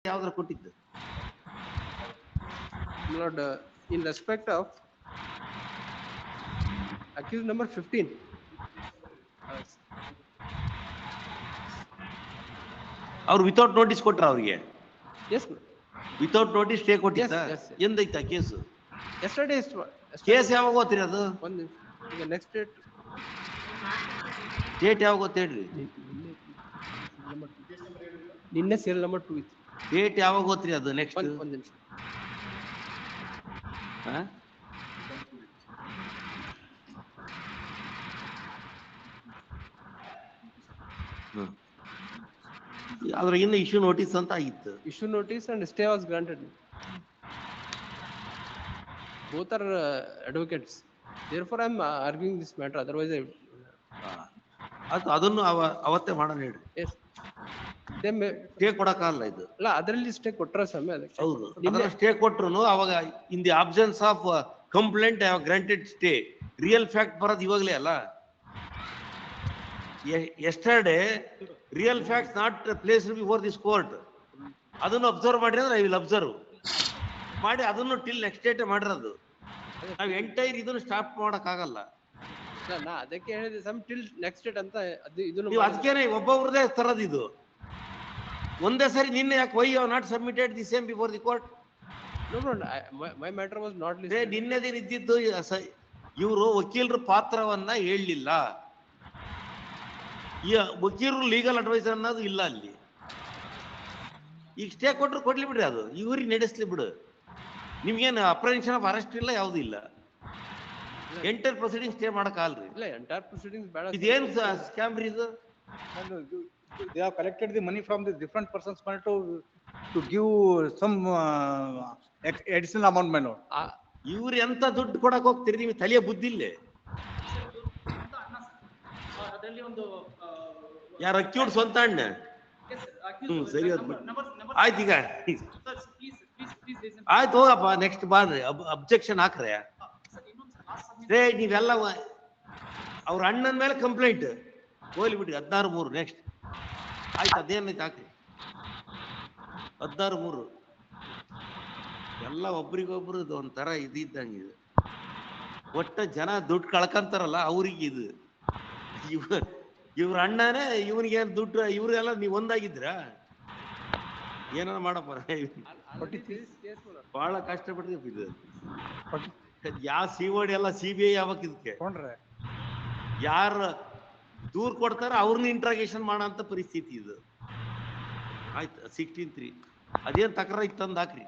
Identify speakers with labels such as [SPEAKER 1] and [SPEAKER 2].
[SPEAKER 1] ಯಾವ್ದ್ರ ಕೊಟ್ಟಿದ್ದು?
[SPEAKER 2] Lord, in respect of accused number 15.
[SPEAKER 1] ಅವ್ರು ವಿತೌಟ್ ನೋಟಿಸ್ ಕೊಟ್ರ ಅವ್ರಿಗೆ?
[SPEAKER 2] Yes,
[SPEAKER 1] ವಿತೌಟ್ ನೋಟಿಸ್ ಸ್ಟೇ ಕೊಟ್ಟಿದ್ದ?
[SPEAKER 2] Yes.
[SPEAKER 1] ಎಂದೈತ ಕೇಸು?
[SPEAKER 2] Yesterday.
[SPEAKER 1] ಕೇಸ್ ಯಾವಾಗ ಓದ್ತೀರಿ ಅದು?
[SPEAKER 2] ಈಗ ನೆಕ್ಸ್ಟ್
[SPEAKER 1] ಡೇಟ್ ಯಾವಾಗ ಗೊತ್ತೇಳ್ರಿ?
[SPEAKER 2] ನಿನ್ನೆ ಸೇಲ್ ನಂಬರ್ 2 ಇತ್ತು.
[SPEAKER 1] ಡೇಟ್ ಯಾವಾಗ ಓದ್ತೀರಿ ಅದು? ನೆಕ್ಸ್ಟ್
[SPEAKER 2] ಒಂದ್ ನಿಮಿಷ.
[SPEAKER 1] ಆದ್ರೆ ಇನ್ನು ಇಶ್ಯೂ ನೋಟಿಸ್ ಅಂತ ಆಗಿತ್ತು.
[SPEAKER 2] Issue notice and stay was granted. Both are advocates. Therefore, I am arguing this matter. Otherwise,
[SPEAKER 1] ಅದನ್ನು ಅವತ್ತೇ ಮಾಡೋಣ ಹೇಳ್ರಿ.
[SPEAKER 2] Yes.
[SPEAKER 1] ಸ್ಟೇ ಕೊಡಕ್ಕಾಗಲ್ಲ ಇದು.
[SPEAKER 2] ಅಲ್ಲ, ಅದರಲ್ಲಿ ಸ್ಟೇ ಕೊಟ್ರ ಸಮಯ.
[SPEAKER 1] ಹೌದು, ಅದನ್ನ ಸ್ಟೇ ಕೊಟ್ರು ಅವಾಗ in the absence of complaint granted stay. Real fact ಬರೋದು ಇವಾಗಲೇ ಅಲ್ಲ. Yesterday real facts not placed before this court. ಅದನ್ನು ಅಬ್ಸರ್ವ್ ಮಾಡಿ ಅಂದ್ರೆ ಐ ವಿಲ್ ಅಬ್ಸರ್ವ್ ಮಾಡಿ ಅದನ್ನು ಟಿಲ್ ನೆಕ್ಸ್ಟ್ ಡೇಟ್ ಮಾಡಿರೋದು. ನಾವು ಎಂಟೈರ್ ಇದನ್ನು ಸ್ಟಾಪ್ ಮಾಡಕ್ ಆಗಲ್ಲ.
[SPEAKER 2] ನಾ ಅದಕ್ಕೆ ಹೇಳಿದೆ ಸಮ್ ಟಿಲ್ ನೆಕ್ಸ್ಟ್ ಡೇಟ್ ಅಂತ.
[SPEAKER 1] ನೀವು ಅದಕ್ಕೇನೆ ಒಬ್ಬೊಬ್ರದೇ ತರದ್ ಇದು. ಒಂದೇ ಸರಿ ನಿನ್ನೆ ಯಾಕೆ why have not submitted the same before the court?
[SPEAKER 2] My matter was not
[SPEAKER 1] ನಿನ್ನೆದೇನು ಇದ್ದಿದ್ದು? ಇವರು ವಕೀಲರ ಪಾತ್ರವನ್ನ ಹೇಳಲಿಲ್ಲ. ಈ ವಕೀಲರು ಲೀಗಲ್ ಅಡ್ವೈಸರ್ ಅನ್ನೋದು ಇಲ್ಲ ಅಲ್ಲಿ. ಈಗ ಸ್ಟೇ ಕೊಟ್ರು ಕೊಡ್ಲಿ ಬಿಡ್ರಿ, ಅದು ಇವ್ರಿಗೆ ನಡೆಸ್ಲಿ ಬಿಡು. ನಿಮ್ಗೇನು ಅಪ್ರಹೆನ್ಷನ್ ಆಫ್ ಅರೆಸ್ಟ್ ಇಲ್ಲ, ಯಾವ್ದು ಇಲ್ಲ. ಎಂಟೈರ್ ಪ್ರೊಸೀಡಿಂಗ್ ಸ್ಟೇ ಮಾಡಕ್ ಆಗಲ್ರಿ.
[SPEAKER 2] ಇಲ್ಲ, ಎಂಟೈರ್ ಪ್ರೊಸೀಡಿಂಗ್ಸ್ ಬೇಡ.
[SPEAKER 1] ಇದೇನು ಸ್ಕ್ಯಾಮ್ ರೀ ಇದು?
[SPEAKER 3] They have collected the money from the different persons to give some additional amount, my lord.
[SPEAKER 1] ಇವ್ರು ಎಂತ ದುಡ್ಡು ಕೊಡಕ್ ಹೋಗ್ತೀರಿ? ನಿಮ್ಗೆ ತಲೆಯ ಬುದ್ಧಿ ಇಲ್ಲೇ? ಯಾರು ಅಕ್ಯೂಡ್ ಸ್ವಂತ ಅಣ್ಣ? ಸರಿ, ಆಯ್ತು. ಈಗ ಆಯ್ತು, ಹೋಗಪ್ಪ. ನೆಕ್ಸ್ಟ್ ಬಾರ್ರಿ ಅಬ್ಜೆಕ್ಷನ್ ಹಾಕ್ರೆ. ನೀವೆಲ್ಲ ಅವ್ರ ಅಣ್ಣನ ಮೇಲೆ ಕಂಪ್ಲೇಂಟ್ ಹೋಗ್ಲಿ ಬಿಡ್ರಿ. 16/3 ನೆಕ್ಸ್ಟ್ ಆಯ್ತು. ಅದೇನೈತೆ ಹಾಕ್ರಿ. 16/3 ಎಲ್ಲ ಒಬ್ರಿಗೊಬ್ರು ಒಂಥರ ಇದ್ದಂಗಿದೆ. ಒಟ್ಟ ಜನ ದುಡ್ಡು ಕಳ್ಕಂತಾರಲ್ಲ ಅವ್ರಿಗೆ ಇದು. ಇವ್ರ ಅಣ್ಣನೇ ಇವನಿಗೆ ದುಡ್ಡು. ಇವ್ರೆಲ್ಲ ನೀವ್ ಒಂದಾಗಿದ್ರ ಏನಾರ ಮಾಡಪ್ಪ. ಬಹಳ ಕಷ್ಟಪಡ್ತೀವಿ ಇದು. ಯಾವ ಸಿಒಡಿ ಎಲ್ಲ CBI ಯಾವಕ್ ಇದಕ್ಕೆ ಯಾರ ದೂರ್ ಕೊಡ್ತಾರ ಅವ್ರನ್ನ ಇಂಟ್ರಾಗೇಷನ್ ಮಾಡೋ ಪರಿಸ್ಥಿತಿ ಇದು. ಆಯ್ತು. 16/3 ಅದೇನ್ ತಕರಾರು ಇತ್ತಂದ್ ಹಾಕ್ರಿ.